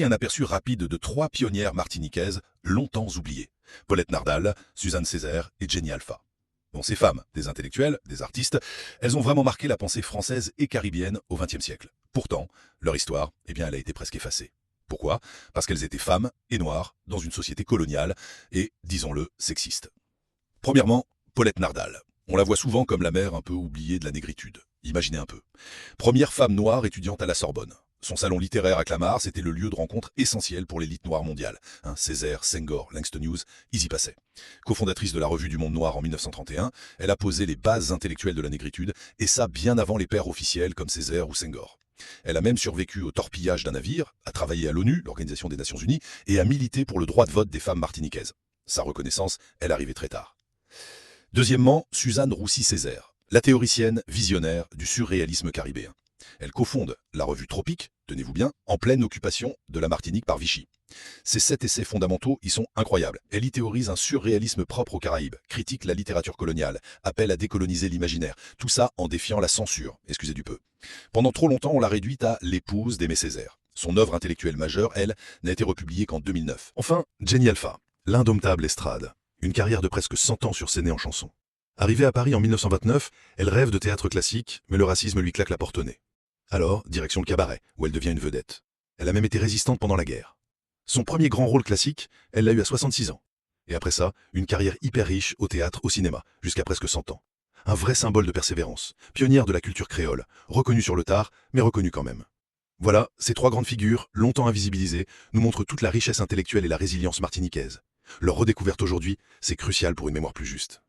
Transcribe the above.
Un aperçu rapide de trois pionnières martiniquaises longtemps oubliées. Paulette Nardal, Suzanne Césaire et Jenny Alpha. Bon, ces femmes, des intellectuels, des artistes, elles ont vraiment marqué la pensée française et caribéenne au XXe siècle. Pourtant, leur histoire, elle a été presque effacée. Pourquoi? Parce qu'elles étaient femmes et noires dans une société coloniale et, disons-le, sexiste. Premièrement, Paulette Nardal. On la voit souvent comme la mère un peu oubliée de la négritude. Imaginez un peu. Première femme noire étudiante à la Sorbonne. Son salon littéraire à Clamart, c'était le lieu de rencontre essentiel pour l'élite noire mondiale. Césaire, Senghor, Langston Hughes, ils y passaient. Cofondatrice de la Revue du Monde Noir en 1931, elle a posé les bases intellectuelles de la négritude, et ça bien avant les pères officiels comme Césaire ou Senghor. Elle a même survécu au torpillage d'un navire, a travaillé à l'ONU, l'Organisation des Nations Unies, et a milité pour le droit de vote des femmes martiniquaises. Sa reconnaissance, elle arrivait très tard. Deuxièmement, Suzanne Roussy-Césaire, la théoricienne visionnaire du surréalisme caribéen. Elle cofonde la revue Tropique, tenez-vous bien, en pleine occupation de la Martinique par Vichy. Ses 7 essais fondamentaux y sont incroyables. Elle y théorise un surréalisme propre aux Caraïbes, critique la littérature coloniale, appelle à décoloniser l'imaginaire, tout ça en défiant la censure, excusez du peu. Pendant trop longtemps, on l'a réduite à l'épouse d'Aimé Césaire. Son œuvre intellectuelle majeure, elle, n'a été republiée qu'en 2009. Enfin, Jenny Alpha, l'indomptable estrade. Une carrière de presque 100 ans sur scène et en chanson. Arrivée à Paris en 1929, elle rêve de théâtre classique, mais le racisme lui claque la porte au nez. Alors, direction le cabaret, où elle devient une vedette. Elle a même été résistante pendant la guerre. Son premier grand rôle classique, elle l'a eu à 66 ans. Et après ça, une carrière hyper riche au théâtre, au cinéma, jusqu'à presque 100 ans. Un vrai symbole de persévérance, pionnière de la culture créole, reconnue sur le tard, mais reconnue quand même. Voilà, ces trois grandes figures, longtemps invisibilisées, nous montrent toute la richesse intellectuelle et la résilience martiniquaise. Leur redécouverte aujourd'hui, c'est crucial pour une mémoire plus juste.